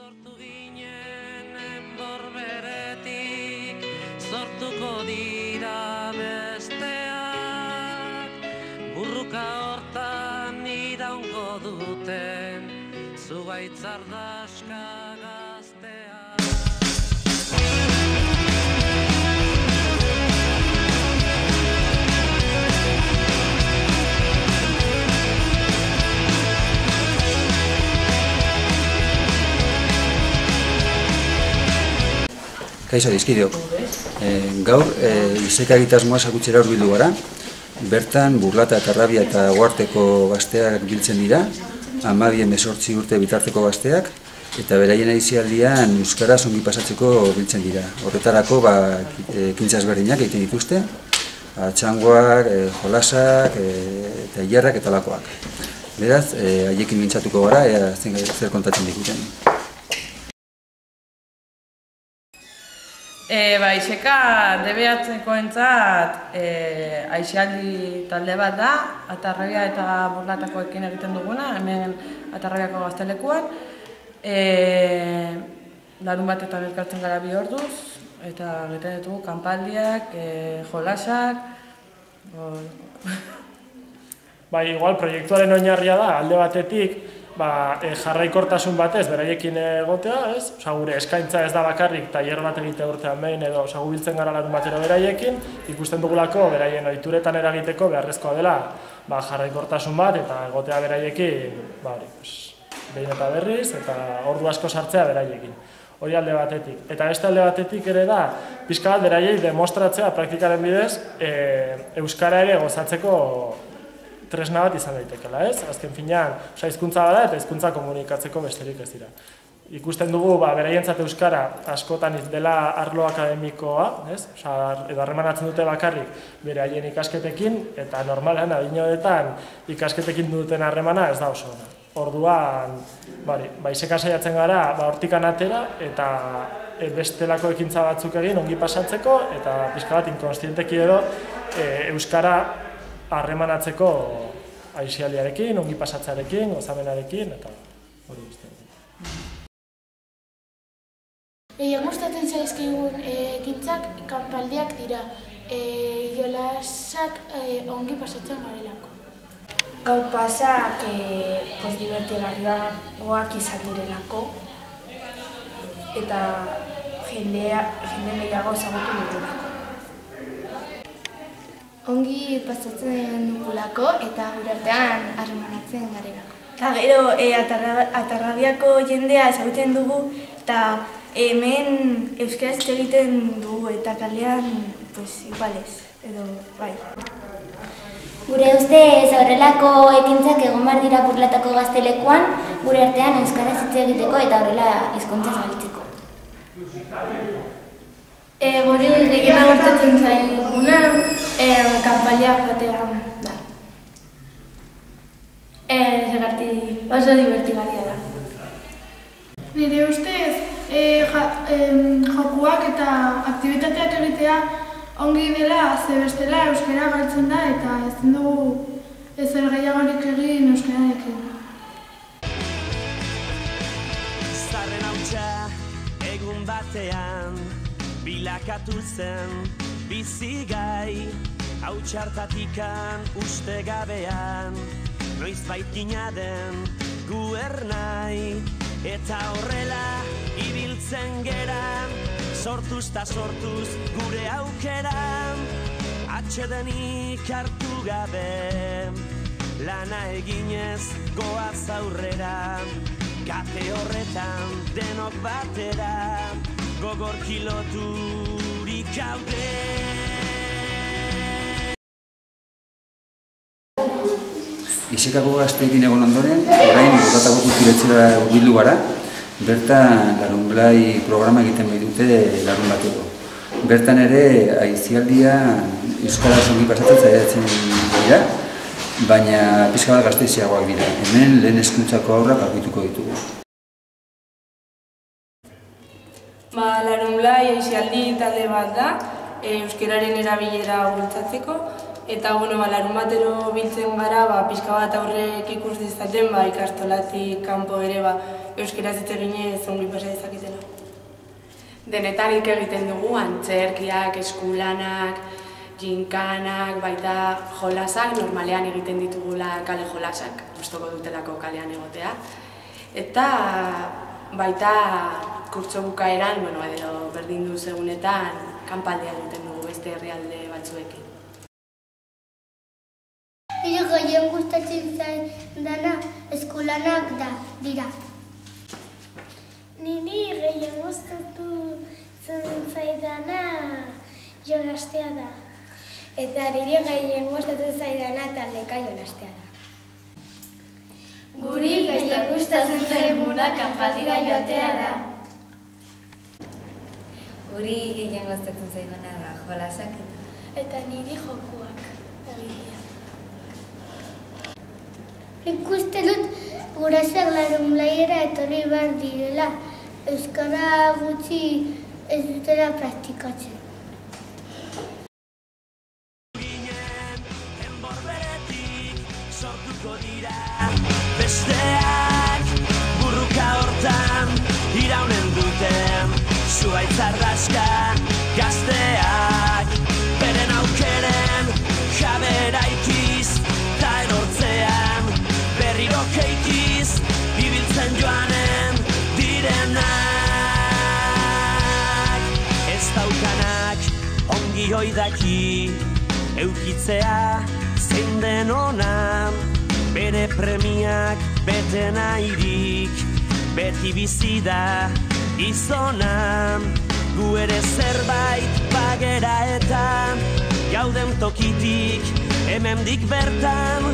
Sortu ginen enborberetik, sortuko dira besteak, burruka hortan iraungo duten, zuaitzardaska gazteak. Kaixo dizkideok. Gaur Iseka egitasmoa ezagutzera hurbildu gara. Bertan Burlata, Tarrabia eta Uharteko gazteak biltzen dira, 12-18 urte bitarteko gazteak, eta beraien aisialdian euskaraz ongi pasatzeko biltzen dira. Horretarako ekintza ezberdinak egiten dituzte, txangoak, jolasak, eta ilarrak eta lakoak. Beraz, haiekin mintzatuko gara, ea zer kontatzen diguten. Iseka DBH-koentzat aisialdi talde bat da, Atarrabia eta Burlatakoekin egiten duguna, hemen Atarrabiako gaztelekuan. Larun bat eta elkartzen gara 2 orduz, eta egiten ditugu kanpaldiak, jolasak. Igual proiektuaren oinarria da, alde batetik, jarraikortasun batez beraiekin egotea, ez? Gure eskaintza ez da bakarrik tailer bat egitea urtean behin edo gu biltzen gara larun batero beraiekin, ikusten dugulako beraien ohituretan eragiteko beharrezkoa dela jarraikortasun bat eta egotea beraiekin behin eta berriz eta ordu asko sartzea beraiekin. Hori alde batetik. Eta beste alde batetik ere da, pixka bat beraiei demostratzea praktikaren bidez euskara ere gozatzeko tresna bat izan daitekela, ez? Azken finean, hizkuntza bada eta hizkuntza komunikatzeko besterik ez dira. Ikusten dugu, beraientzat euskara askotan dela arlo akademikoa, ez? Edo harremanatzen dute bakarrik beraien ikasketekin, eta normalan, adinoetan ikasketekin duten harremana ez da oso ona. Orduan, Iseka saiatzen gara, hortikan atera, eta bestelako ekintza batzuk egin ongi pasatzeko, eta pixka bat inkonstienteki edo euskara harremanatzeko aisialdiarekin, ongi pasatzearekin, gozamenarekin, eta hori guztien. Gustatzen zaizkigun ekintzak kanpaldiak dira, jolasak ongi pasatzen garelako. Gaur pasak divertigarriagoak izan direlako, eta jende gehiago ezagutu dugulako. Ongi pasatzen dugulako eta gure artean harremanatzen garelako. Eta gero, Atarrabiako jendea ezagutzen dugu eta hemen euskaraz egiten dugu eta kalean, igualez, edo bai. Gure ustez horrelako ekintzak egon behar dira Burlatako gaztelekuan, gure artean euskaraz hitz egiteko eta horrela hizkuntza zabaltzeko. Guri gehiena gustatzen zaiguna kanpaldiak batean da. Oso divertigarria da. Nire ustez, jokuak eta aktibitateak egitea ongi dela, ze bestela euskara galtzen da eta ezin dugu ezer gehiagorik egin euskararekin. Zarren hautsa egun batean bilakatu zen bizigai, hautsartatikan uste gabean, noiz baitina den gu ernai, eta horrela ibiltzen geran, sortuz ta sortuz gure aukeran, atsedenik hartu gabe, lana eginez goaz aurrera, kate horretan denok batera, gogor kiloturik gaude. Isekako gazteekin egon ondoren, orain Burlatako kulturetxera hurbildu gara, bertan Larunblai programa egiten bai dute larun bateko. Bertan ere aisialdia euskaraz ongi pasatzen saiatzen dira, baina pixka bat gazteiziagoak dira. Hemen lehen hezkuntzako haurrak aurkituko ditugu. Larunblai aisialdi talde bat da, euskararen erabilera bultzatzeko, Eta, larun batero biltzen gara, pixka bat aurrek ikus dezaten, ikastolatik kanpo ere euskaraz hitz eginez ongi pasa dezaketela. Denetarik egiten dugu, antzerkiak, eskulanak, ginkanak, baita jolasak, normalean egiten ditugula kale jolasak, gustoko dutelako kalean egotea. Eta baita kurtso bukaeran, edo berdin du segunetan, kanpaldea egiten dugu beste herrialde batzuekin. Nire gehien gustatzen zaidana eskulanak dira. Niri gehien gustatzen zaidana jolastea da. Eta niri gehien gustatzen zaidana taldeka jolastea da. Guri gehien gustatzen zaiguna kanpaldira joatea da. Guri gehien gustatzen zaiguna da jolasak eta niri jokuak egitea. Nik uste dut gurasoak larunbaiera etorri behar direla, euskara gutxi ez dutela praktikatzen. Sortuko dira besteak burruka hortan iraunen duten zuhaitz arraska gazteak beren aukeren jabera ikiz ta erortzean berriro keikiz ibiltzen joanen direnak ez daukanak ongi oidaki eukitzea zein den ona, bere premiak bete nahirik, beti bizi da gizona, gu ere zerbait bagera eta gauden tokitik hemendik bertan.